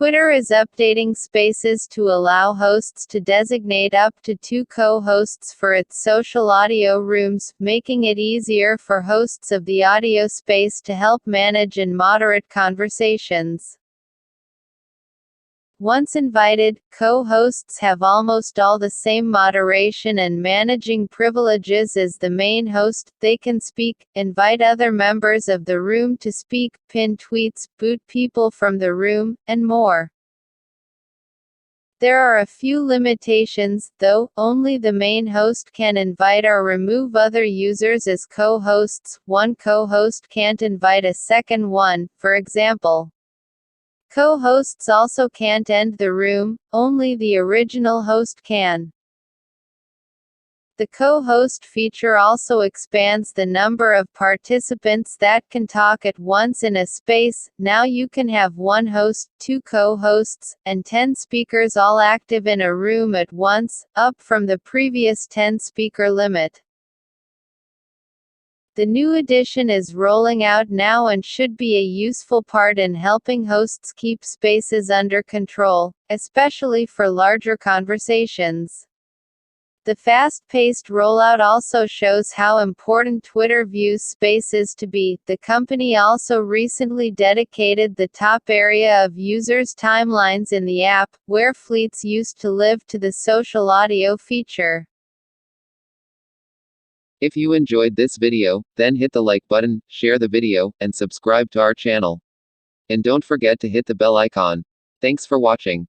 Twitter is updating Spaces to allow hosts to designate up to 2 co-hosts for its social audio rooms, making it easier for hosts of the audio space to help manage and moderate conversations. Once invited, co-hosts have almost all the same moderation and managing privileges as the main host. They can speak, invite other members of the room to speak, pin tweets, boot people from the room, and more. There are a few limitations, though. Only the main host can invite or remove other users as co-hosts. One co-host can't invite a second one, for example. Co-hosts also can't end the room, only the original host can. The co-host feature also expands the number of participants that can talk at once in a space. Now you can have one host, 2 co-hosts, and 10 speakers all active in a room at once, up from the previous 10-speaker limit. The new edition is rolling out now and should be a useful part in helping hosts keep spaces under control, especially for larger conversations. The fast-paced rollout also shows how important Twitter views Spaces to be. The company also recently dedicated the top area of users' timelines in the app, where fleets used to live, to the social audio feature. If you enjoyed this video, then hit the like button, share the video, and subscribe to our channel. And don't forget to hit the bell icon. Thanks for watching.